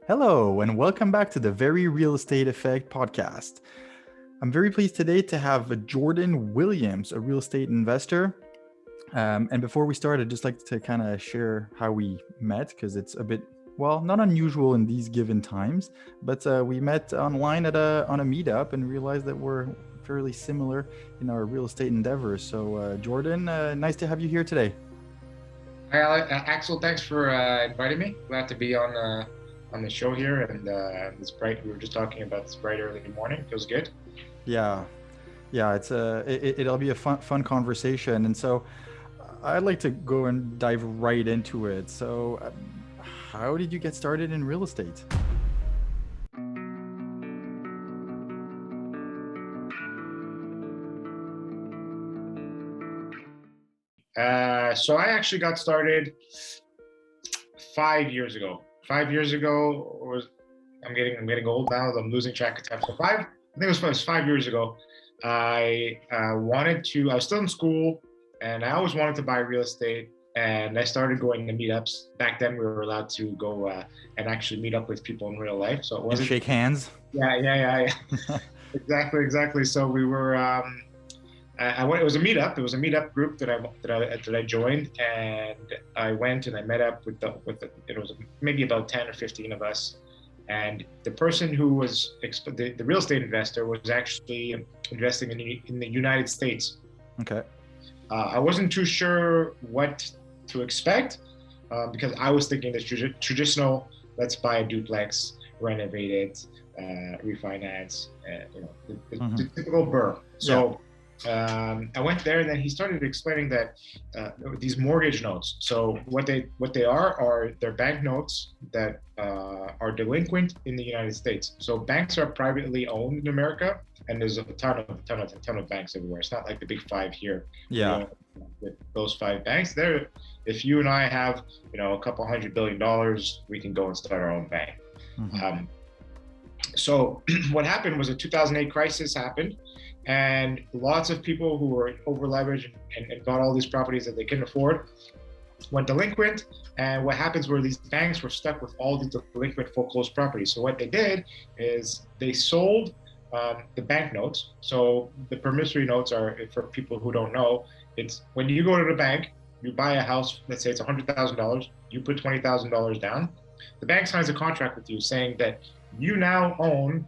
Hello, and welcome back to the Very Real Estate Effect podcast. I'm very pleased today to have Jordan Williams, a real estate investor. And before we start, I'd just like to kind of share how we met because it's a bit, well, not unusual in these given times, but we met online on a meetup and realized that we're fairly similar in our real estate endeavors. So, Jordan, nice to have you here today. Hi, Axel. Thanks for inviting me. Glad to be on the show here. And this bright. We were just talking about this bright early morning. Feels good. Yeah, yeah, it'll be a fun conversation, and so I'd like to go and dive right into it. So, how did you get started in real estate? So I actually got started 5 years ago. 5 years ago was I'm getting old now. I'm losing track of time. So I think it was 5 years ago. I wanted to. I was still in school, and I always wanted to buy real estate. And I started going to meetups. Back then, we were allowed to go and actually meet up with people in real life. So it And wasn't. shake hands. Yeah. Exactly. So we were. I went. It was a meetup. It was a meetup group that I joined, and I went and I met up with the. It was maybe about 10 or 15 of us, and the person who was the real estate investor was actually investing in the United States. Okay. I wasn't too sure what to expect because I was thinking the traditional. Let's buy a duplex, renovate it, refinance, the typical burr. So. I went there, and then he started explaining that these mortgage notes. So what they are they're bank notes that are delinquent in the United States. So banks are privately owned in America, and there's a ton of banks everywhere. It's not like the big five here. Yeah. With those five banks, there, if you and I have a couple $100 billion, we can go and start our own bank. So what happened was a 2008 crisis happened, and lots of people who were over leveraged and bought all these properties that they couldn't afford went delinquent. And what happens were these banks were stuck with all these delinquent foreclosed properties. So what they did is they sold the bank notes. So the promissory notes are, for people who don't know, it's when you go to the bank, you buy a house, let's say it's $100,000, you put $20,000 down. The bank signs a contract with you saying that you now own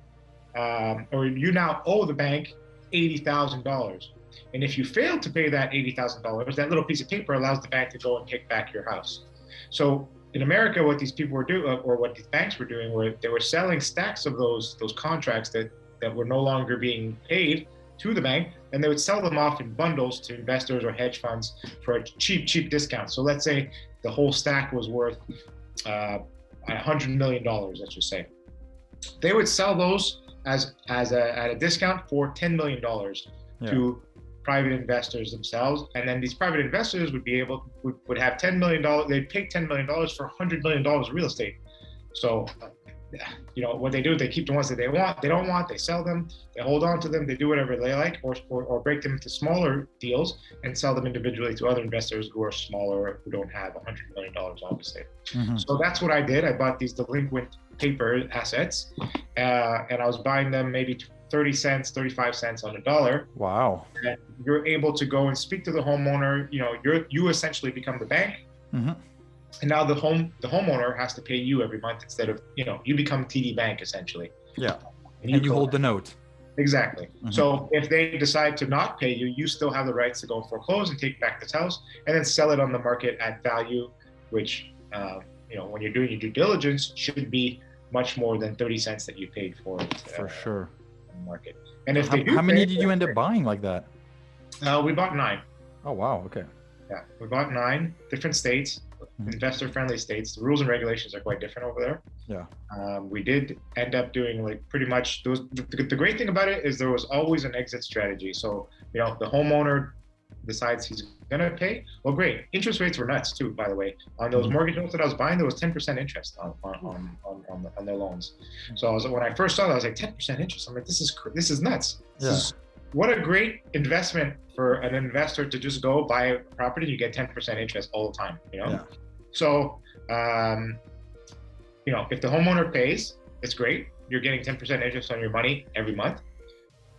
or you now owe the bank $80,000. And if you fail to pay that $80,000, that little piece of paper allows the bank to go and kick back your house. So in America, what these people were doing, or what these banks were doing, were they were selling stacks of those contracts that were no longer being paid to the bank, and they would sell them off in bundles to investors or hedge funds for a cheap discount. So let's say the whole stack was worth $100 million, let's just say. They would sell those at a discount for $10 million to private investors themselves, and then these private investors would have $10 million. They'd pay $10 million for $100 million of real estate. So, what they do, they keep the ones that they don't want, they sell them, they hold on to them, they do whatever they like, or break them into smaller deals and sell them individually to other investors who are smaller, who don't have $100 million, obviously. So that's what I did. I bought these delinquent paper assets, and I was buying them maybe 30 cents, 35 cents on the dollar. Wow. And you're able to go and speak to the homeowner. You essentially become the bank. And now the homeowner has to pay you every month instead of, you become TD Bank essentially. Yeah. And you hold the note. Exactly. So if they decide to not pay you, you still have the rights to go and foreclose and take back this house and then sell it on the market at value, which, when you're doing your due diligence, should be much more than 30 cents that you paid for it. For sure. On the market. And if how many did you end up buying like that? We bought 9. Oh, wow. Okay. Yeah, we bought 9 different states, investor-friendly states. The rules and regulations are quite different over there. Yeah. We did end up doing pretty much those. The great thing about it is there was always an exit strategy. So the homeowner decides he's gonna pay. Well, great. Interest rates were nuts too, by the way. On those mortgage notes that I was buying, there was 10% interest on their loans. So when I first saw that, I was like, 10% interest. I'm like, this is nuts. What a great investment for an investor to just go buy a property and you get 10% interest all the time. So if the homeowner pays, it's great. You're getting 10% interest on your money every month,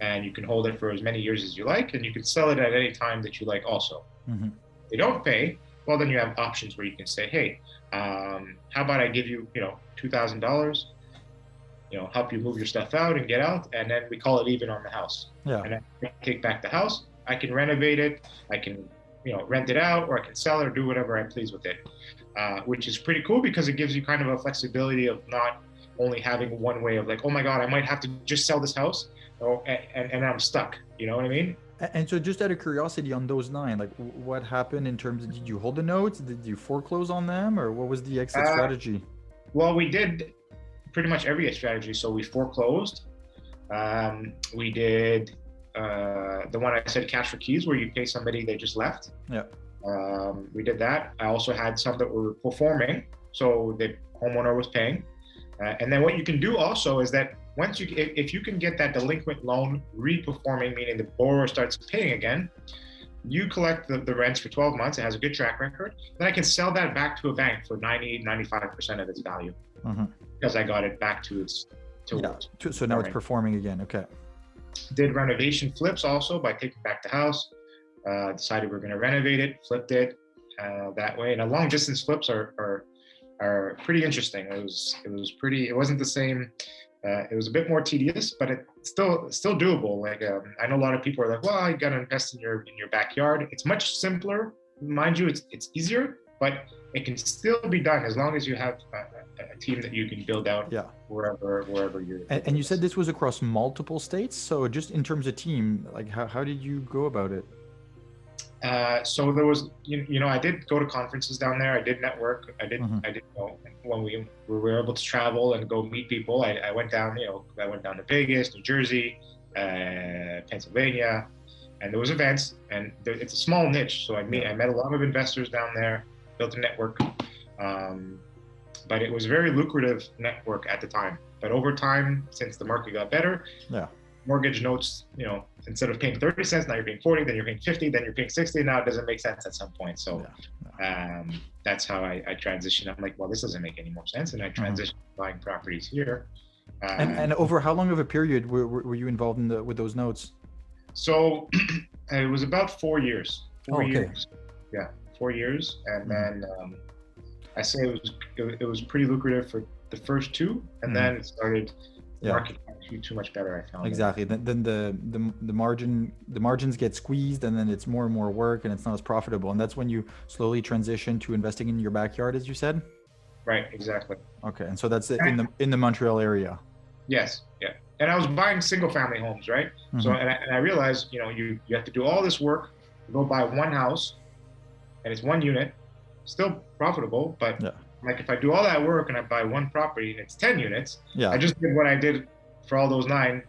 and you can hold it for as many years as you like, and you can sell it at any time that you like also. Mm-hmm. If they don't pay, well, then you have options where you can say, hey, how about I give you, $2,000, help you move your stuff out and get out, and then we call it even on the house. Yeah. And I take back the house, I can renovate it, I can, rent it out, or I can sell it or do whatever I please with it, which is pretty cool because it gives you kind of a flexibility of not only having one way of like, oh my God, I might have to just sell this house, and I'm stuck. You know what I mean? And so just out of curiosity on those 9, like what happened in terms of, did you hold the notes? Did you foreclose on them, or what was the exit strategy? Well, we did pretty much every strategy. So we foreclosed. We did the one I said, cash for keys, where you pay somebody, they just left. Yeah. We did that. I also had some that were performing, so the homeowner was paying. And then what you can do also is that if you can get that delinquent loan re-performing, meaning the borrower starts paying again, you collect the rents for 12 months. It has a good track record. Then I can sell that back to a bank for 95% of its value, because I got it back to its. So now it's performing again. Okay. Did renovation flips also by taking back the house. Decided we're going to renovate it, flipped it that way. And long distance flips are pretty interesting. It wasn't the same. It was a bit more tedious, but it's still doable. Like I know a lot of people are like, well, you got to invest in your backyard. It's much simpler, mind you. It's easier, but it can still be done as long as you have a team that you can build out. Yeah. Wherever you're. And you said this was across multiple states. So just in terms of team, like how did you go about it? So there was, I did go to conferences down there. I did network. I did when we were able to travel and go meet people. I went down, I went down to Vegas, New Jersey, Pennsylvania, and there was events. And it's a small niche, so I met a lot of investors down there, built a network. But it was a very lucrative network at the time. But over time, since the market got better, mortgage notes, instead of paying 30 cents, now you're paying 40, then you're paying 50, then you're paying 60. Now it doesn't make sense at some point. So that's how I transitioned. I'm like, well, this doesn't make any more sense. And I transitioned to buying properties here. And over how long of a period were you involved with those notes? So it was about 4 years. 4 years. Yeah, 4 years. And then I say it was pretty lucrative for the first 2. And then it started market too much better, I found. Exactly. Then the margins get squeezed, and then it's more and more work, and it's not as profitable. And that's when you slowly transition to investing in your backyard, as you said. Right. Exactly. Okay. And so that's in the Montreal area. Yes. Yeah. And I was buying single family homes, right? So and I realized, you have to do all this work to go buy one house, and it's 1 unit, still profitable, but like if I do all that work and I buy one property and it's 10 units, I just did what I did for all those 9,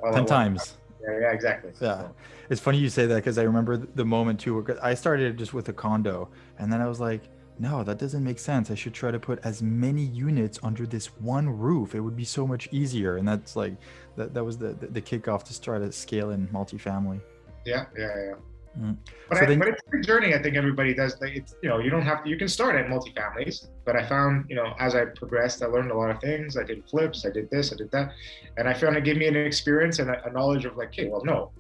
all 10 times. Yeah, exactly. Yeah. So. It's funny you say that, because I remember the moment too, where I started just with a condo, and then I was like, no, that doesn't make sense. I should try to put as many units under this one roof. It would be so much easier. And that's like, that was the kickoff to try to scale in multifamily. Yeah. But it's a journey. I think everybody does. It's you don't have to. You can start at multifamilies, but I found as I progressed, I learned a lot of things. I did flips, I did this, I did that, and I found it gave me an experience and a knowledge of like, hey, well, no,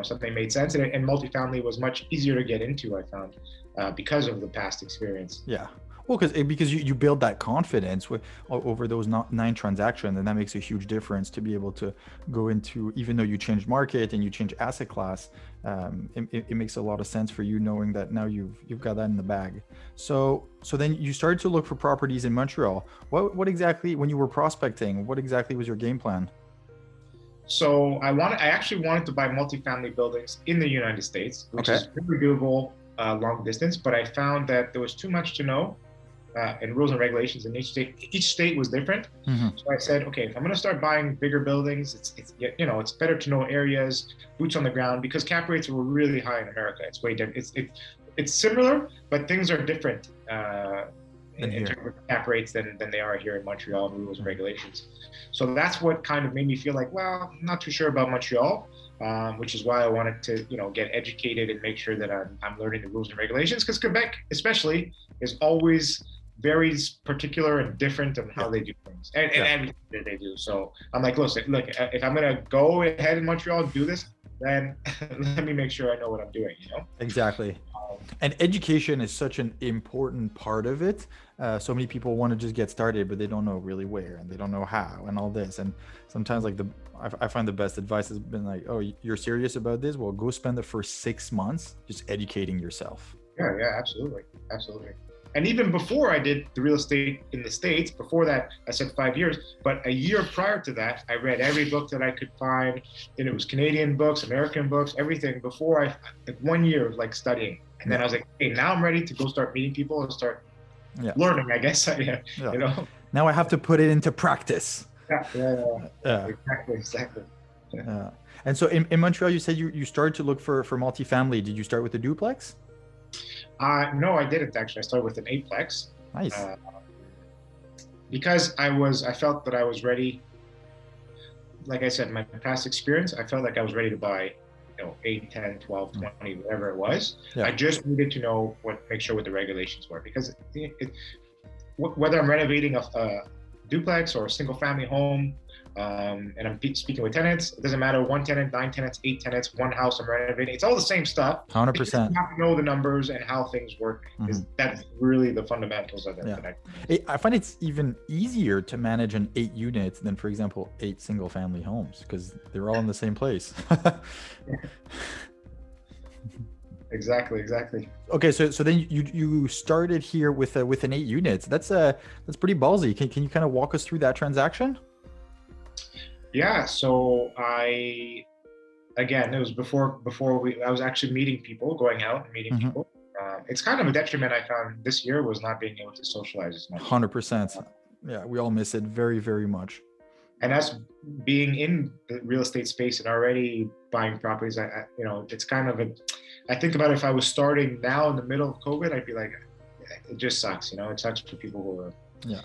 something made sense, and multifamily was much easier to get into. I found because of the past experience. Yeah. Well, because you build that confidence over those 9 transactions, and that makes a huge difference to be able to go into, even though you change market and you change asset class, it makes a lot of sense for you knowing that now you've got that in the bag. So then you started to look for properties in Montreal. What exactly, when you were prospecting, what exactly was your game plan? So I actually wanted to buy multifamily buildings in the United States, which is very doable long distance, but I found that there was too much to know. And rules and regulations in each state was different. So I said, okay, if I'm going to start buying bigger buildings, it's better to know areas, boots on the ground, because cap rates were really high in America. It's way different. It's similar, but things are different in terms of cap rates than they are here in Montreal, rules and regulations. So that's what kind of made me feel like, well, I'm not too sure about Montreal. Which is why I wanted to, get educated and make sure that I'm learning the rules and regulations, because Quebec, especially, is always very particular and different on how Yeah. they do things and Yeah. everything that they do. So I'm like, listen, look, if I'm gonna go ahead in Montreal and do this, then let me make sure I know what I'm doing. Exactly. And education is such an important part of it. So many people want to just get started, but they don't know really where and they don't know how and all this. And sometimes, like I find the best advice has been like, "Oh, you're serious about this? Well, go spend the first 6 months just educating yourself." Yeah, absolutely, absolutely. And even before I did the real estate in the States, before that, I said 5 years, but a year prior to that, I read every book that I could find. And it was Canadian books, American books, everything before like 1 year of like studying. And then I was like, hey, now I'm ready to go start meeting people and start Yeah. learning, I guess. Yeah. Now I have to put it into practice. Yeah. Exactly. Yeah. And so in Montreal, you said you started to look for multifamily. Did you start with the duplex? No, I didn't actually. I started with an eightplex. Nice. Because I felt that I was ready. Like I said, my past experience, I felt like I was ready to buy, 8, 10, 12, 20, whatever it was. Yeah. I just needed to know make sure what the regulations were, because whether I'm renovating a duplex or a single family home, and I'm speaking with tenants, it doesn't matter, 1 tenant, 9 tenants, 8 tenants, one house I'm renovating. It's all the same stuff. 100%. You have to know the numbers and how things work. That's really the fundamentals of it. Yeah. I find it's even easier to manage an 8 unit than, for example, 8 single family homes, because they're all in the same place. Exactly. Okay, so then you started here with an 8 units. That's pretty ballsy. Can you kind of walk us through that transaction? Yeah, so it was before I was actually meeting people, going out and meeting people. It's kind of a detriment I found this year was not being able to socialize as much. 100%. Yeah, we all miss it very, very much. And that's being in the real estate space and already buying properties. It's kind of I think about if I was starting now in the middle of COVID, I'd be like, it just sucks. It sucks for people who are. Yeah.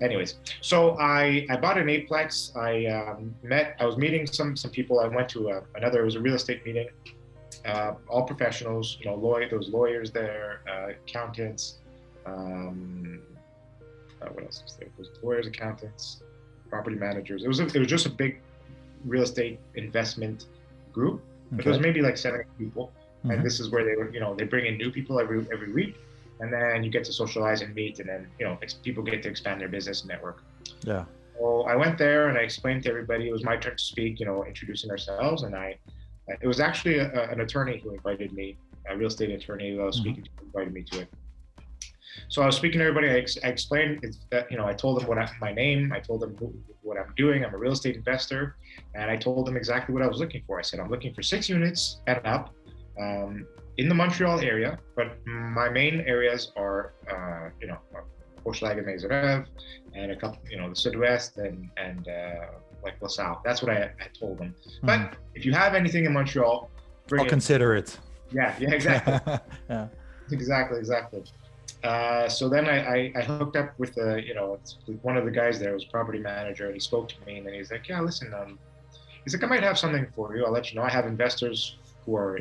Anyways, so I bought an eightplex. I was meeting some people. I went to it was a real estate meeting, all professionals, those lawyers there, accountants, what else was there? There was lawyers, accountants, property managers. It was just a big real estate investment group. Okay. But there was maybe like 7 people. And this is where they bring in new people every week. And then you get to socialize and meet, and then people get to expand their business and network. Yeah. So I went there and I explained to everybody. It was my turn to speak. Introducing ourselves, and it was actually an attorney who invited me, a real estate attorney who I was speaking to, invited me to it. So I was speaking to everybody. I explained that I told them my name. I told them what I'm doing. I'm a real estate investor, and I told them exactly what I was looking for. I said I'm looking for 6 units and up. In the Montreal area, but my main areas are, Hochelaga, Maisonneuve, and a couple, the Sud-Ouest and like LaSalle. That's what I told them. But if you have anything in Montreal, I'll consider it. Yeah, exactly. Yeah. Exactly. So then I hooked up with one of the guys there, was a property manager, and he spoke to me, and then he's like, yeah, listen, he's like, I might have something for you. I'll let you know. I have investors who are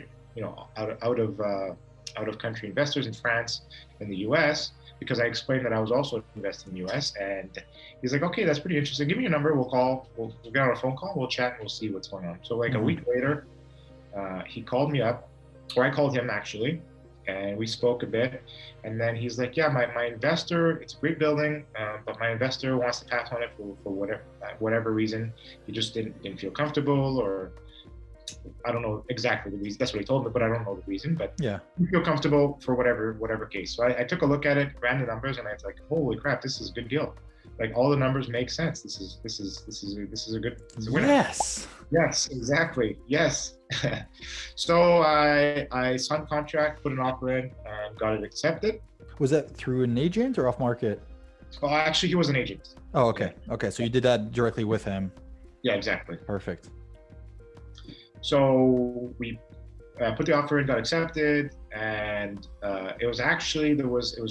out of country investors in France and the US, because I explained that I was also investing in the US. And he's like, okay, that's pretty interesting. Give me your number. We'll call. We'll get on a phone call. We'll chat and we'll see what's going on. So like a week later, he called me up, or I called him actually, and we spoke a bit. And then he's like, yeah, my investor, it's a great building, but my investor wants to pass on it for whatever reason. He just didn't feel comfortable, or I don't know exactly the reason. That's what he told me, but I don't know the reason. But yeah, you feel comfortable for whatever case. So I took a look at it, ran the numbers, and I was like, holy crap, this is a good deal. Like all the numbers make sense. This is a good winner. Yes, exactly. Yes. So I signed contract, put an offer in, and got it accepted. Was that through an agent or off market? Oh, actually, he was an agent. Oh, okay. Okay, so you did that directly with him. Yeah, exactly. Perfect. So we put the offer in, got accepted, and it was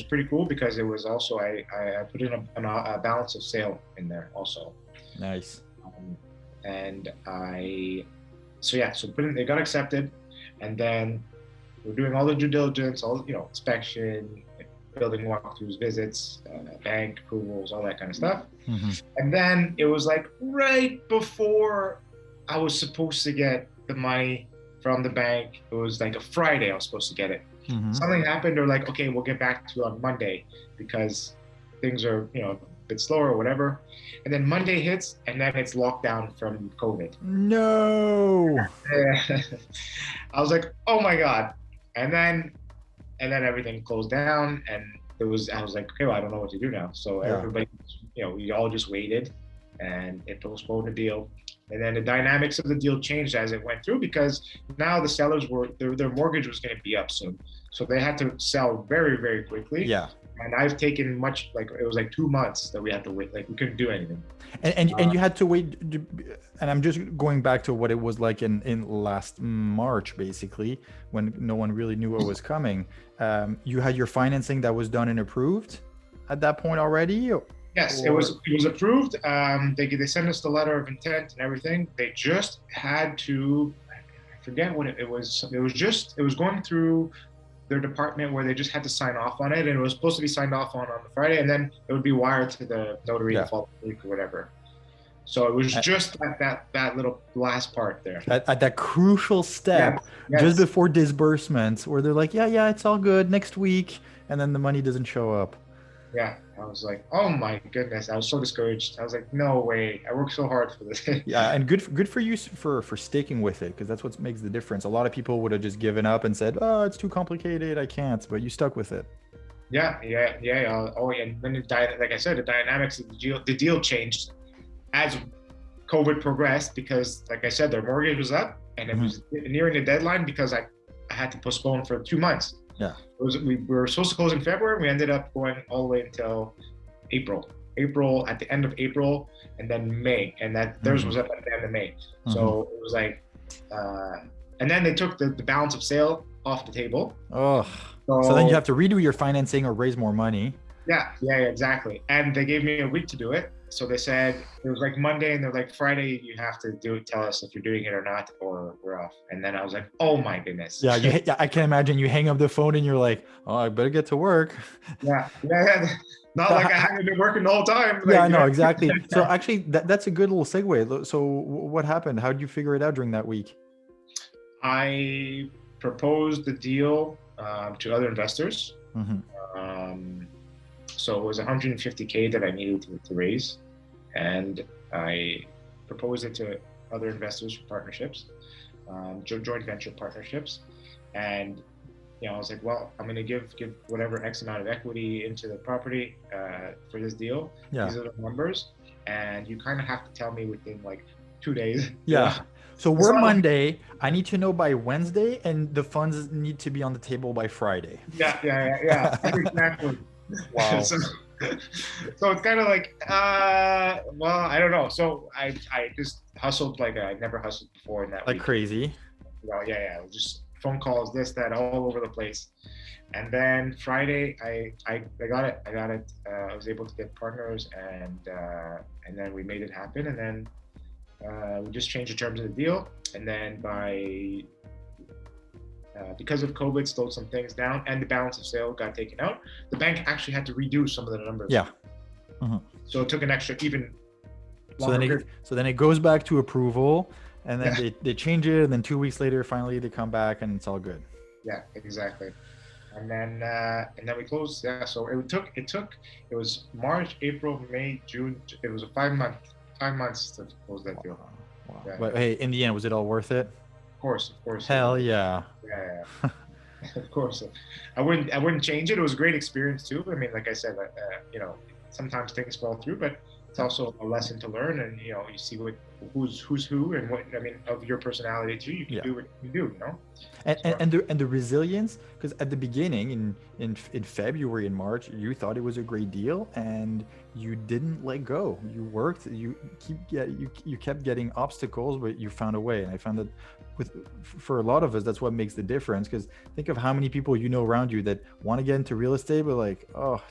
pretty cool, because it was also I put in a balance of sale in there also. Nice. It got accepted, and then we're doing all the due diligence, all inspection, building walkthroughs, visits, bank approvals, all that kind of stuff. Mm-hmm. And then it was like right before I was supposed to get the money from the bank. It was like a Friday I was supposed to get it. Mm-hmm. Something happened. They're like, okay, we'll get back to you on Monday because things are, a bit slower or whatever. And then Monday hits, and then it's lockdown from COVID. No. I was like, oh my God. And then everything closed down, and I was like, okay, well, I don't know what to do now. So everybody, we all just waited, and it postponed the deal. And then the dynamics of the deal changed as it went through, because now the sellers their mortgage was going to be up soon, so they had to sell very, very quickly. Yeah. And I've taken it was like 2 months that we had to wait. Like, we couldn't do anything. And you had to wait. And I'm just going back to what it was like in last March, basically, when no one really knew what was coming. You had your financing that was done and approved at that point already? Yes, it was approved. They sent us the letter of intent and everything. They just had to, I forget what it was. It was going through their department where they just had to sign off on it, and it was supposed to be signed off on the Friday, and then it would be wired to the notary the following week or whatever. So it was just that little last part there. At that crucial step, just before disbursement, where they're like, yeah, it's all good next week, and then the money doesn't show up. Yeah, I was like, oh my goodness, I was so discouraged. I was like, no way, I worked so hard for this. Yeah, and good for you for sticking with it, because that's what makes the difference. A lot of people would have just given up and said, oh, it's too complicated, I can't, but you stuck with it. Yeah. Oh, yeah. And then like I said, the dynamics of the deal changed as COVID progressed, because, like I said, their mortgage was up, and it was nearing the deadline, because I had to postpone for 2 months. Yeah. We were supposed to close in February. We ended up going all the way until April, at the end of April, and then May. And that theirs was up at the end of May. So it was like, and then they took the balance of sale off the table. Oh, so then you have to redo your financing or raise more money. Yeah, exactly. And they gave me a week to do it. So they said, it was like Monday, and they're like, Friday, you have to tell us if you're doing it or not, or we're off. And then I was like, oh my goodness. Yeah, I can imagine you hang up the phone and you're like, oh, I better get to work. Yeah. Not like I haven't been working the whole time. Yeah, I know, exactly. So actually, that's a good little segue. So what happened? How did you figure it out during that week? I proposed the deal to other investors. So it was 150K that I needed to raise, and I proposed it to other investors for partnerships, joint venture partnerships. And I was like, well, I'm going to give whatever X amount of equity into the property for this deal. Yeah. These are the numbers, and you kind of have to tell me within like 2 days. Yeah. So we're Monday. I need to know by Wednesday, and the funds need to be on the table by Friday. Yeah. Exactly. Wow. So it's kind of like, well, I don't know. So I just hustled like I never hustled before in that like week. Crazy. Well, yeah. Just phone calls, this, that, all over the place. And then Friday, I got it. I was able to get partners, and then we made it happen. And then we just changed the terms of the deal. And then because of COVID, slowed some things down, and the balance of sale got taken out, the bank actually had to redo some of the numbers. Yeah. So it took an extra even longer. So then it goes back to approval, and then they change it, and then 2 weeks later, finally they come back, and it's all good. Yeah, exactly. And then we closed. Yeah. So it was March, April, May, June. It was a 5 months to close that deal. Wow. Yeah. But hey, in the end, was it all worth it? Of course. Hell yeah. Yeah. Of course. I wouldn't change it. It was a great experience too. I mean, like I said, sometimes things fall through, but it's also a lesson to learn, and you see who's who, and what, I mean, of your personality too. You can do what you do, And the resilience, because at the beginning in February and March, you thought it was a great deal, and you didn't let go. You worked. You kept getting obstacles, but you found a way. And I found that for a lot of us, that's what makes the difference. Because think of how many people around you that want to get into real estate, but like, oh,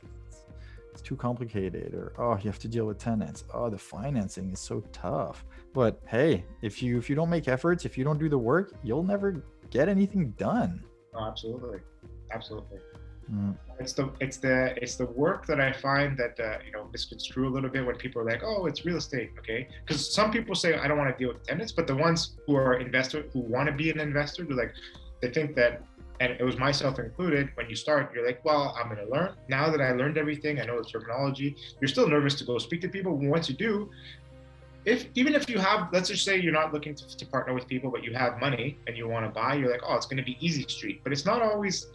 it's too complicated, or oh, you have to deal with tenants. Oh, the financing is so tough. But hey, if you don't make efforts, if you don't do the work, you'll never get anything done. Oh, absolutely. Mm. It's the work that I find that misconstrue a little bit when people are like, oh, it's real estate, okay? Because some people say I don't want to deal with tenants, but the ones who are investors who want to be an investor, they think that, and it was myself included. When you start, you're like, well, I'm going to learn. Now that I learned everything, I know the terminology. You're still nervous to go speak to people. Once you do, even if you have, let's just say you're not looking to partner with people, but you have money and you want to buy, you're like, oh, it's going to be easy street. But it's not always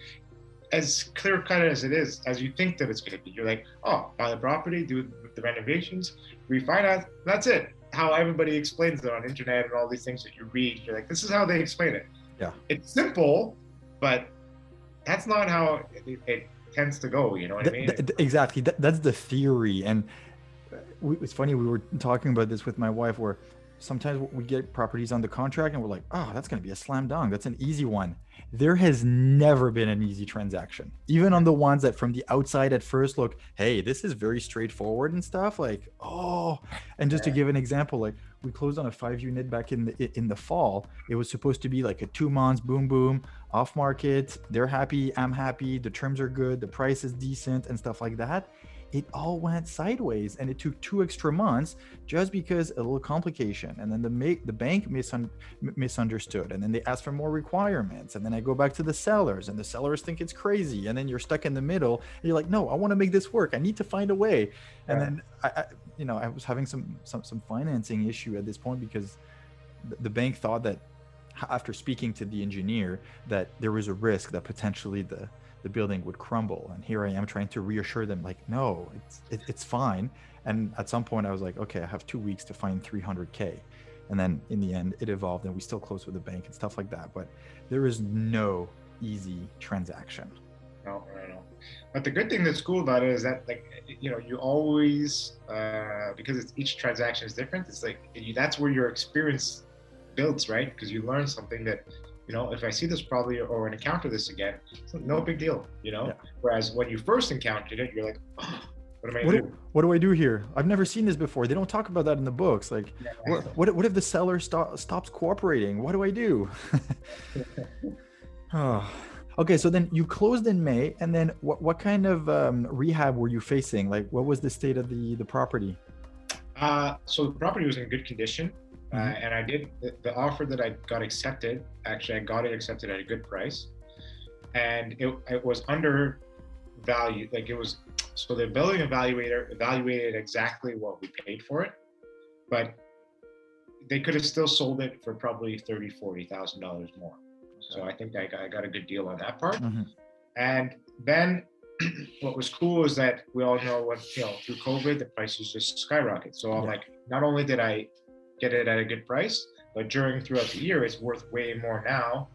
as clear cut as it is as you think that it's going to be. You're like, oh, buy the property, do the renovations, refinance. That's it. How everybody explains it on the internet and all these things that you read. You're like, this is how they explain it. Yeah. It's simple, but that's not how it tends to go. You know what I mean? Exactly. That's the theory. And it's funny, we were talking about this with my wife, where sometimes we get properties under contract and we're like, oh, that's going to be a slam dunk. That's an easy one. There has never been an easy transaction. Even on the ones that from the outside at first look, hey, this is very straightforward and stuff, like, oh. And just to give an example, like we closed on a 5-unit back in the fall. It was supposed to be like a 2 months, boom, boom, off market. They're happy, I'm happy, the terms are good, the price is decent and stuff like that. It all went sideways, and it took 2 extra months just because a little complication. And then the bank misunderstood, and then they asked for more requirements. And then I go back to the sellers, and the sellers think it's crazy. And then you're stuck in the middle, and you're like, no, I want to make this work. I need to find a way. And then I was having some financing issue at this point, because the bank thought that after speaking to the engineer that there was a risk that potentially the building would crumble. And here I am trying to reassure them, like, no, it's fine. And at some point I was like, okay, I have 2 weeks to find 300K. And then in the end it evolved, and we still close with the bank and stuff like that. But there is no easy transaction. No. But the good thing that's cool about it is that, like, you always, because each transaction is different. It's like that's where your experience builds, right? Because you learn something that, if I see this probably or encounter this again, it's no big deal, Yeah. Whereas when you first encountered it, you're like, oh, what am I doing? What do I do here? I've never seen this before. They don't talk about that in the books. Like, what if the seller stops cooperating? What do I do? Oh. Okay, so then you closed in May, and then what kind of rehab were you facing? Like, what was the state of the property? So the property was in good condition. And I did the offer that I got accepted. Actually, I got it accepted at a good price, and it was undervalued. Like, it was, so the building evaluator evaluated exactly what we paid for it, but they could have still sold it for probably $30,000-$40,000 more. So I think I got a good deal on that part. And then what was cool is that we all know through COVID, the prices just skyrocket. So I'm like, not only did I get it at a good price, but throughout the year, it's worth way more now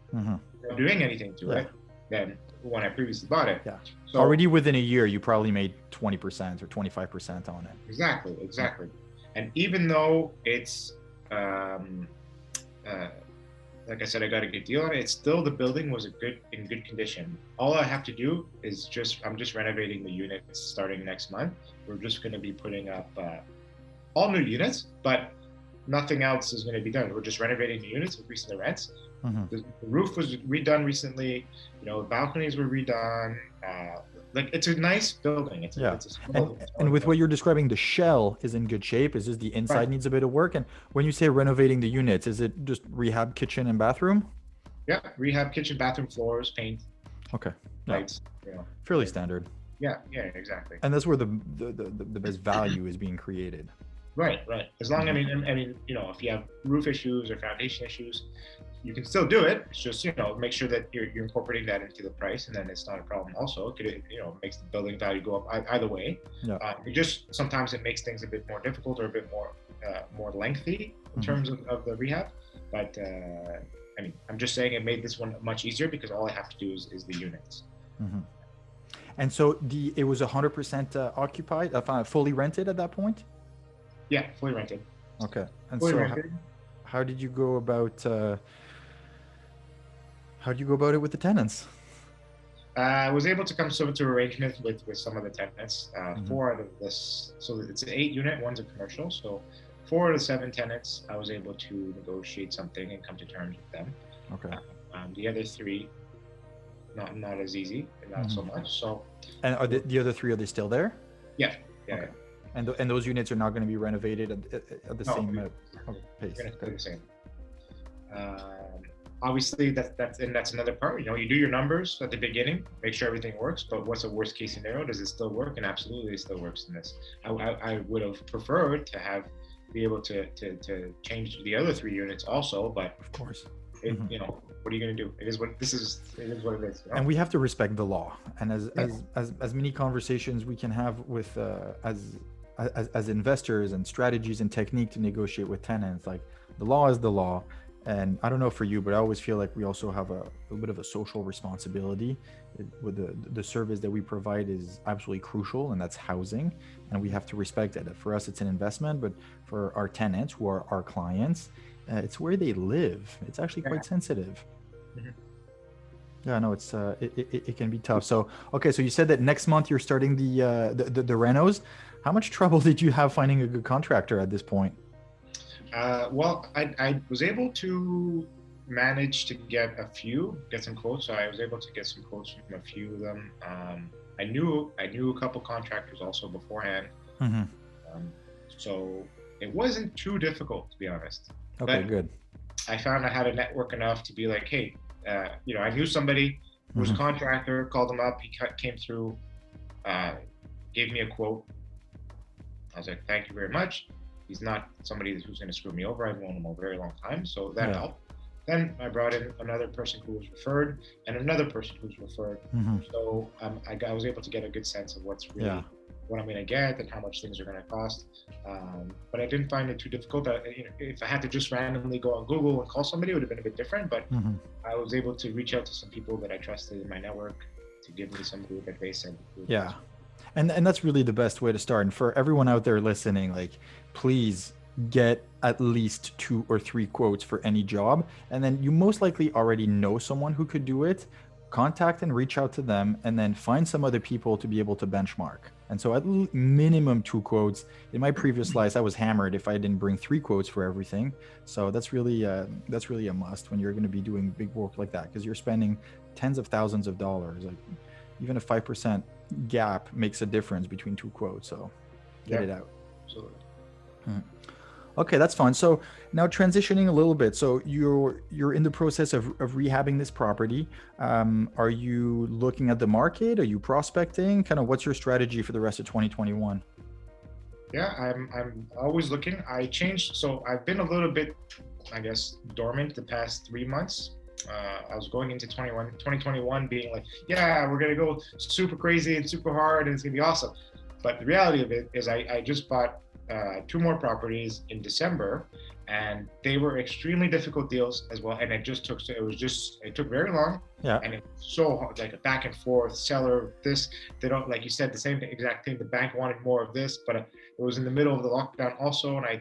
doing anything to it than when I previously bought it. Yeah. So already within a year, you probably made 20% or 25% on it. Exactly. And even though it's, like I said, I got a good deal on it, it's still, the building was in good condition. All I have to do is I'm just renovating the units starting next month. We're just going to be putting up all new units, but nothing else is going to be done. We're just renovating the units, increasing the rents. The roof was redone recently. Balconies were redone. Like, it's a nice building. It's and with what you're describing, the shell is in good shape. Is just the inside needs a bit of work. And when you say renovating the units, is it just rehab kitchen and bathroom? Yeah, rehab kitchen, bathroom, floors, paint. Okay. Lights. Fairly standard. Yeah, exactly. And that's where the best value is being created. Right. As long, I mean, if you have roof issues or foundation issues, you can still do it. It's just, make sure that you're incorporating that into the price, and then it's not a problem. Also, it makes the building value go up either way. Yeah. Sometimes it makes things a bit more difficult or a bit more lengthy in terms of the rehab. But I'm just saying it made this one much easier because all I have to do is the units. And so it was 100% occupied, fully rented at that point? Yeah, fully rented. Okay. And fully so rented. How did you go about it with the tenants? I was able to come to arrangements with some of the tenants. 4 out of this, so it's an 8-unit, one's a commercial. So 4 out of 7 tenants, I was able to negotiate something and come to terms with them. Okay. The other 3, not as easy and not so much. So, and are the other three, are they still there? yeah. Okay. And those units are not going to be renovated at the same pace. We're gonna do the same. Obviously, that's another part. You know, you do your numbers at the beginning, make sure everything works. But what's the worst case scenario? Does it still work? And absolutely, it still works in this. I would have preferred to be able to change the other 3 units also, but of course, you know, what are you going to do? It is what it is. You know? And we have to respect the law. And as many conversations we can have with as investors and strategies and technique to negotiate with tenants, like the law is the law. And I don't know for you, but I always feel like we also have a bit of a social responsibility with the service that we provide is absolutely crucial, and that's housing, and we have to respect it. For us, it's an investment, but for our tenants, who are our clients, it's where they live. It's actually quite sensitive. Yeah, no, it's it can be tough. So okay, so you said that next month you're starting the renos. How much trouble did you have finding a good contractor at this point? Well, I was able to manage to get some quotes. So I was able to get some quotes from a few of them. I knew a couple contractors also beforehand. So it wasn't too difficult, to be honest. Okay, but good. I found I had a network enough to be like, hey, you know, I knew somebody who was a contractor, called him up, he came through, gave me a quote. I was like, thank you very much. He's not somebody who's going to screw me over. I've known him a very long time, so that helped. Then I brought in another person who was referred, and another person who's referred. So I was able to get a good sense of what's really what I'm going to get and how much things are going to cost. But I didn't find it too difficult. You know, if I had to just randomly go on Google and call somebody, it would have been a bit different. But I was able to reach out to some people that I trusted in my network to give me some good advice. And that's really the best way to start. And for everyone out there listening, like, please get at least 2 or 3 quotes for any job. And then you most likely already know someone who could do it. Contact and reach out to them, and then find some other people to be able to benchmark. And so at minimum 2 quotes. In my previous life, I was hammered if I didn't bring 3 quotes for everything. So that's really a must when you're going to be doing big work like that, because you're spending tens of thousands of dollars. Like, even a 5% gap makes a difference between 2 quotes. So get it out. Absolutely. Okay, that's fine. So now transitioning a little bit. So you're in the process of rehabbing this property. Are you looking at the market? Are you prospecting? Kind of what's your strategy for the rest of 2021? Yeah, I'm always looking. I changed. So I've been a little bit, I guess, dormant the past 3 months. I was going into 2021 being like, yeah, we're going to go super crazy and super hard and it's going to be awesome. But the reality of it is I just bought 2 more properties in December, and they were extremely difficult deals as well. And it took very long. Yeah. And it was so hard, like a back and forth, seller, this, they don't, like you said, the same exact thing. The bank wanted more of this, but it was in the middle of the lockdown also. And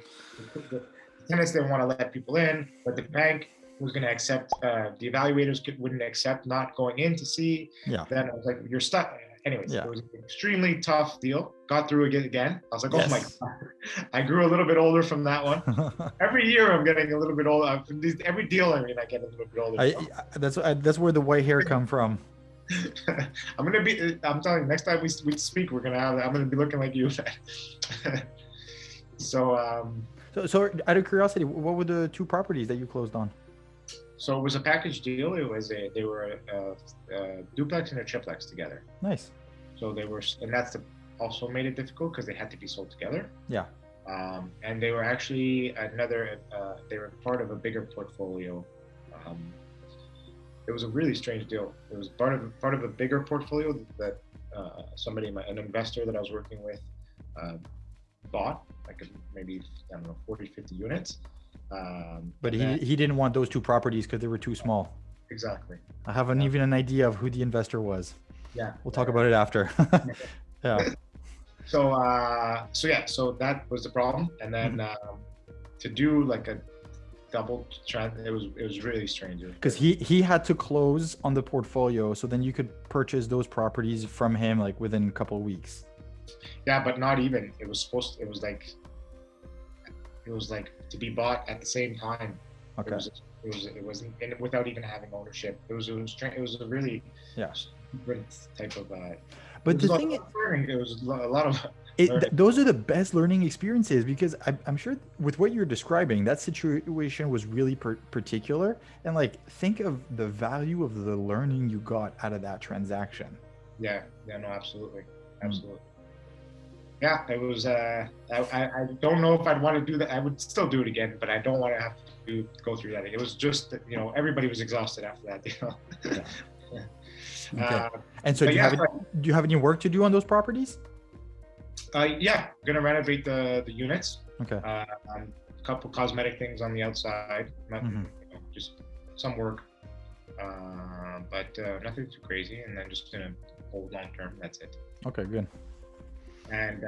the tenants didn't want to let people in, but the bank was going to accept, the evaluators wouldn't accept not going in to see. Yeah. Then I was like, you're stuck. Anyways, It was an extremely tough deal. Got through it again. I was like, oh my God. I grew a little bit older from that one. Every year I'm getting a little bit older. Every deal I get a little bit older. That's where the white hair come from. I'm telling you, next time we speak, I'm going to be looking like you. So out of curiosity, what were the 2 properties that you closed on? So it was a package deal. They were a duplex and a triplex together. Nice. So and that's also made it difficult because they had to be sold together. Yeah. And they were actually they were part of a bigger portfolio. It was a really strange deal. It was part of a bigger portfolio that an investor that I was working with bought, like maybe, I don't know, 40, 50 units. But he didn't want those 2 properties because they were too small. Exactly. I have even an idea of who the investor was. Yeah. We'll talk about it after. Yeah. So that was the problem. And then to do like a double trend, it was really strange. Because he had to close on the portfolio, so then you could purchase those properties from him like within a couple of weeks. Yeah, but not even. It was like to be bought at the same time. Okay. It wasn't, and without even having ownership. It was a really Yeah. different type of. It But was the a lot thing, of learning. It was a lot of learning. those are the best learning experiences because I'm sure with what you're describing, that situation was really particular. And like, think of the value of the learning you got out of that transaction. Yeah, yeah, no, absolutely, Mm. absolutely. Yeah, it was. I don't know if I'd want to do that. I would still do it again, but I don't want to have to go through that. It was just that, everybody was exhausted after that. Yeah. Yeah. Okay. And so But yeah, do you have any work to do on those properties? yeah, gonna renovate the units. Okay. A couple cosmetic things on the outside, Mm-hmm. nothing, just some work, but nothing too crazy. And then just gonna hold long term. That's it. Okay, good. And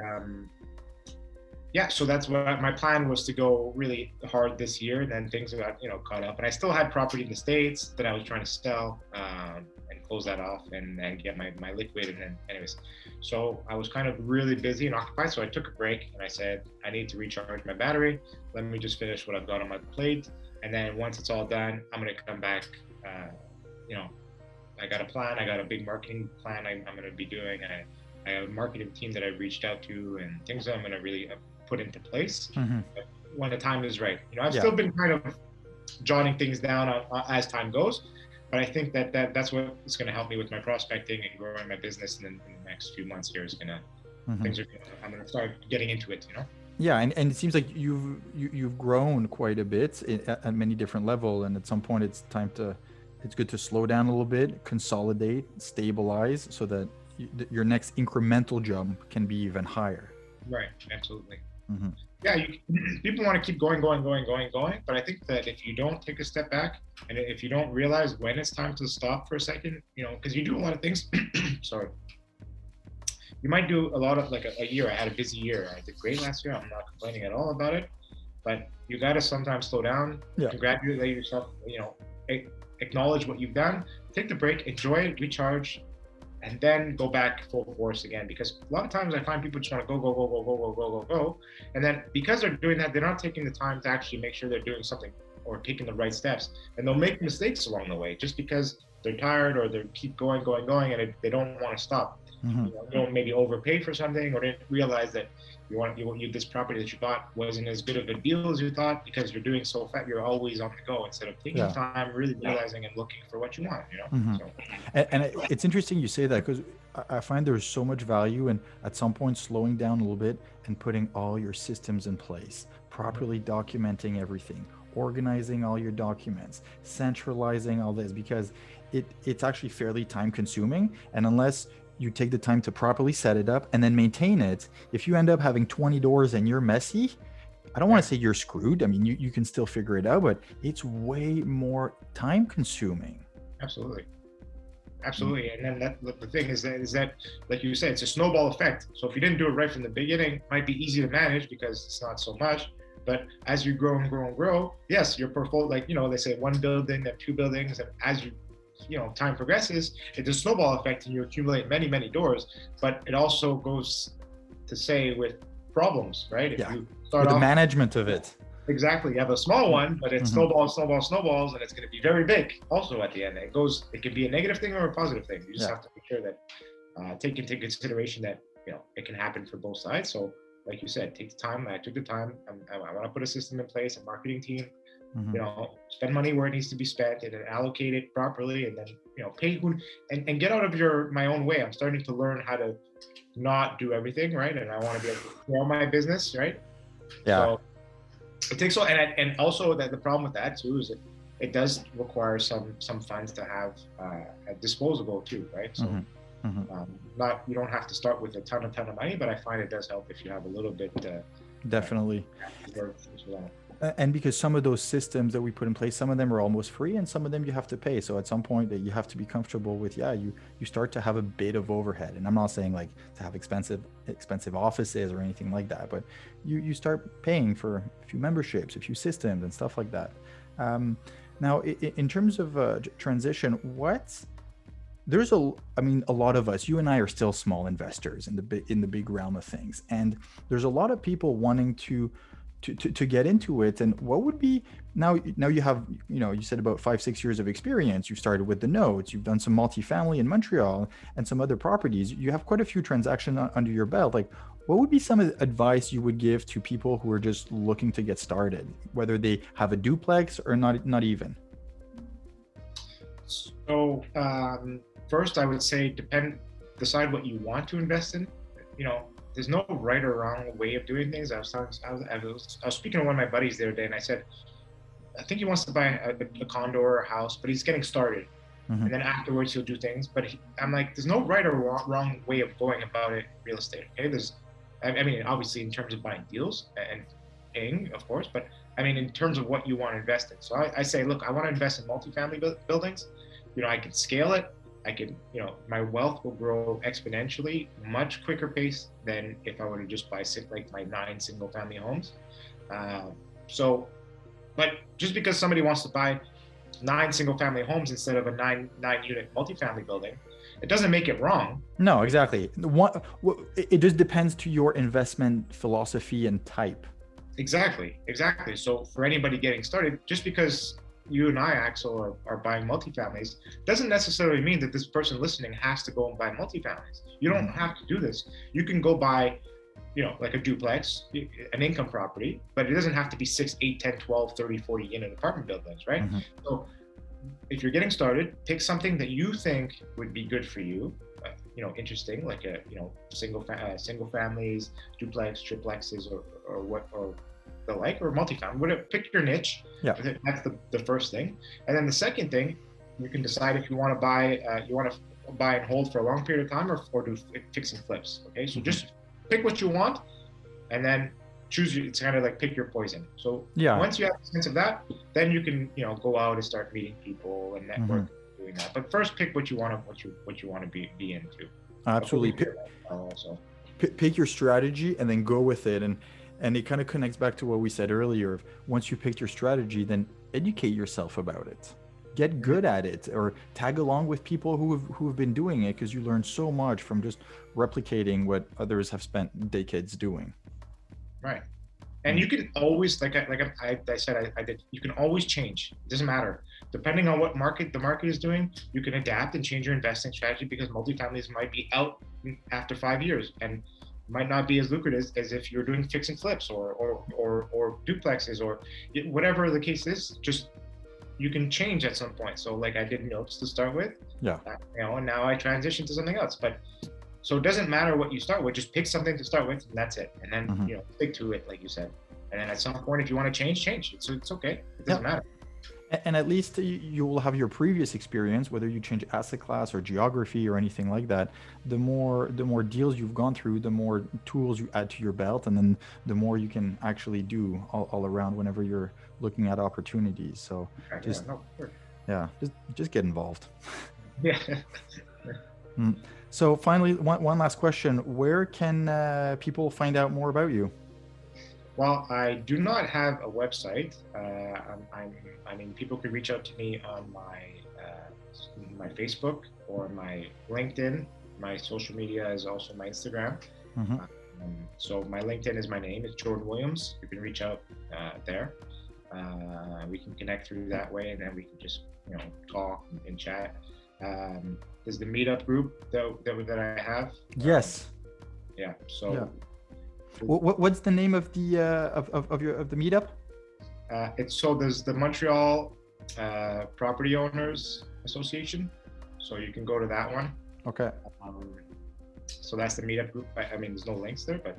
yeah, so that's what my plan was, to go really hard this year. And then things got caught up, and I still had property in the States that I was trying to sell, and close that off, and get my liquid. And then anyways, so I was kind of really busy and occupied, so I took a break and I said, I need to recharge my battery. Let me just finish what I've got on my plate, and then once it's all done, I'm going to come back. you know I got a plan. I got a big marketing plan I'm going to be doing. I have a marketing team that I reached out to, and things that I'm going to really put into place Mm-hmm. when the time is right. I've Yeah. still been kind of jotting things down as time goes, but I think that's what is going to help me with my prospecting and growing my business in the next few months. Here is going to I'm going to start getting into it. Yeah, and it seems like you've grown quite a bit at many different levels, and at some point it's good to slow down a little bit, consolidate, stabilize, so that your next incremental jump can be even higher. Right. Absolutely. Mm-hmm. Yeah. People want to keep going, but I think that if you don't take a step back, and if you don't realize when it's time to stop for a second, because you do a lot of things. Sorry. You might do a lot of, like, a year. I had a busy year. I did great last year. I'm not complaining at all about it, but you got to sometimes slow down, Yeah. congratulate yourself, acknowledge what you've done, take the break, enjoy it, recharge, and then go back full force again. Because a lot of times I find people just want to go, and then because they're doing that, they're not taking the time to actually make sure they're doing something or taking the right steps, and they'll make mistakes along the way just because they're tired, or they keep going, and they don't want to stop. Mm-hmm. You don't maybe overpay for something, or didn't realize that this property that you bought wasn't as good of a deal as you thought, because you're doing so fast. You're always on the go instead of taking time, really realizing and looking for what you want. Mm-hmm. So. And it's interesting you say that, because I find there's so much value in, at some point, slowing down a little bit and putting all your systems in place, properly documenting everything, organizing all your documents, centralizing all this, because it's actually fairly time consuming. And unless you take the time to properly set it up and then maintain it, if you end up having 20 doors and you're messy, I don't want to say you're screwed. I mean, you can still figure it out, but it's way more time consuming. Absolutely. And then the thing is that, like you said, it's a snowball effect. So if you didn't do it right from the beginning, it might be easy to manage because it's not so much. But as you grow and grow, yes, your portfolio, like, they say one building, then two buildings, and as time progresses, it's a snowball effect, and you accumulate many, many doors. But it also goes to say with problems, right? If you start with the management of it. Exactly. You have a small one, but it snowballs, and it's going to be very big also at the end. It can be a negative thing or a positive thing. You just have to make sure that, take into consideration that, it can happen for both sides. So like you said, take the time. I took the time. I want to put a system in place, a marketing team, spend money where it needs to be spent, and then allocate it properly, and then, pay and get out of my own way. I'm starting to learn how to not do everything, right? And I want to be able to grow my business, right? Yeah. So it takes all, and also that the problem with that too is it does require some funds to have disposable too, right? So you don't have to start with a ton of money, but I find it does help if you have a little bit. Definitely. And because some of those systems that we put in place, some of them are almost free, and some of them you have to pay. So at some point that you have to be comfortable with, you start to have a bit of overhead. And I'm not saying like to have expensive offices or anything like that, but you start paying for a few memberships, a few systems and stuff like that. Now, in terms of transition, a lot of us, you and I are still small investors in the big realm of things. And there's a lot of people wanting to to get into it? And what would be now you have, you said about 5-6 years of experience. You started with the notes, you've done some multifamily in Montreal and some other properties. You have quite a few transactions under your belt. Like, what would be some advice you would give to people who are just looking to get started, whether they have a duplex or not even? So first, I would say decide what you want to invest in. There's no right or wrong way of doing things. I was speaking to one of my buddies the other day, and I said, I think he wants to buy a condo or a house, but he's getting started. Mm-hmm. And then afterwards he'll do things. But I'm like, there's no right or wrong way of going about it, real estate. Okay, obviously in terms of buying deals and paying, of course, but in terms of what you want to invest in. So I say, look, I want to invest in multifamily buildings. I can scale it. I can, my wealth will grow exponentially, much quicker pace than if I were to just buy my 9 single family homes. But just because somebody wants to buy 9 single family homes instead of a 9 unit multifamily building, it doesn't make it wrong. No, exactly. It just depends to your investment philosophy and type. Exactly. So for anybody getting started, just because you and I, Axel, are buying multifamilies, doesn't necessarily mean that this person listening has to go and buy multifamilies. You don't have to do this. You can go buy, like a duplex, an income property, but it doesn't have to be 6, 8, 10, 12, 30, 40 unit apartment buildings, right? Mm-hmm. So if you're getting started, pick something that you think would be good for you, interesting, like single families, duplex, triplexes, or the like, or multifamily. Pick your niche. Yeah, that's the first thing. And then the second thing, you can decide if you want to buy and hold for a long period of time, or do fix and flips. Okay, so just pick what you want, and then choose. It's kind of like pick your poison. So once you have a sense of that, then you can go out and start meeting people and network, doing that. But first, pick what you want to be into. Absolutely. Pick your strategy and then go with it. And it kind of connects back to what we said earlier. Once you picked your strategy, then educate yourself about it. Get good at it, or tag along with people who have been doing it, because you learn so much from just replicating what others have spent decades doing. Right. And you can always, like I said, I did. You can always change. It doesn't matter. Depending on what the market is doing, you can adapt and change your investing strategy, because multifamilies might be out after 5 years and might not be as lucrative as if you're doing fix and flips or duplexes or whatever the case is. Just you can change at some point. So like I did notes to start with, and now I transition to something else. But so it doesn't matter what you start with, just pick something to start with, and that's it. And then stick to it, like you said. And then at some point, if you want to change. It's okay. It doesn't matter. And at least you will have your previous experience, whether you change asset class or geography or anything like that. The more deals you've gone through, the more tools you add to your belt, and then the more you can actually do all around whenever you're looking at opportunities. So just get involved. Yeah. So finally, one last question: where can people find out more about you? Well, I do not have a website. People could reach out to me on my Facebook or my LinkedIn. My social media is also my Instagram. So my LinkedIn is my name. It's Jordan Williams. You can reach out there. We can connect through that way, and then we can just talk and chat. There's the meetup group that I have. Yes. So. Yeah. What's the name of the of the meetup? There's the Montreal Property Owners Association, so you can go to that one. Okay. So that's the meetup group. There's no links there, but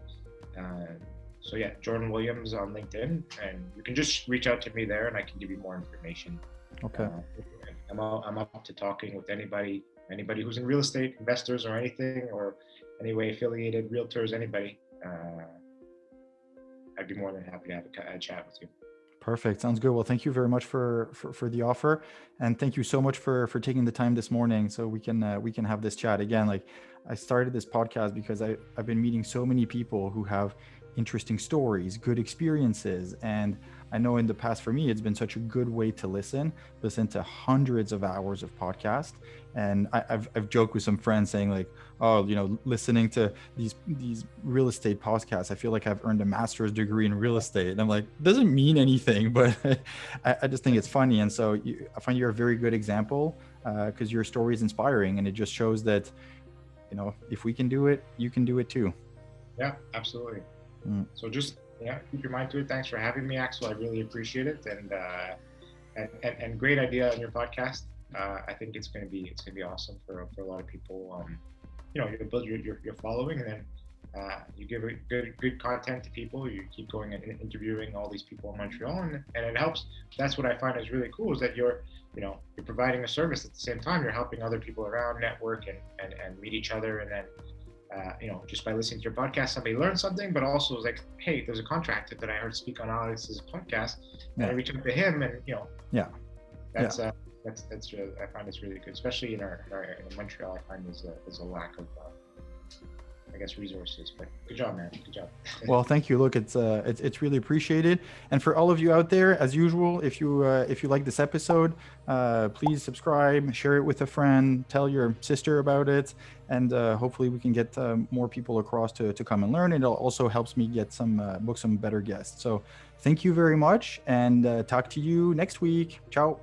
Jordan Williams on LinkedIn, and you can just reach out to me there, and I can give you more information. Okay. I'm up to talking with anybody who's in real estate, investors or anything, or any way affiliated, realtors, anybody. I'd be more than happy to have a chat with you. Perfect. Sounds good. Well, thank you very much for the offer, and thank you so much for taking the time this morning so we can have this chat again. Like, I started this podcast because I've been meeting so many people who have interesting stories, good experiences, and I know in the past for me, it's been such a good way to listen to hundreds of hours of podcast. And I've joked with some friends saying like, oh, you know, listening to these real estate podcasts, I feel like I've earned a master's degree in real estate. And I'm like, doesn't mean anything, but I just think it's funny. And so I find you're a very good example because your story is inspiring, and it just shows that, you know, if we can do it, you can do it too. Yeah, absolutely. So just keep your mind to it. Thanks for having me, Axel. I really appreciate it, and great idea on your podcast. I think it's going to be awesome for a lot of people. You know, you build your following, and then you give good content to people. You keep going and interviewing all these people in Montreal, and it helps. That's what I find is really cool, is that you're providing a service at the same time. You're helping other people around network and meet each other, and then just by listening to your podcast, somebody learned something, but also was like, hey, there's a contractor that I heard speak on Alex's podcast, and I reach out to him, and that's really, I find it's really good, especially in Montreal. I find there's a lack of I guess resources, but good job, man. Good job. Well, thank you. Look, it's really appreciated. And for all of you out there, as usual, if you like this episode, please subscribe, share it with a friend, tell your sister about it, and hopefully we can get more people across to come and learn. It also helps me get book some better guests. So thank you very much, and talk to you next week. Ciao.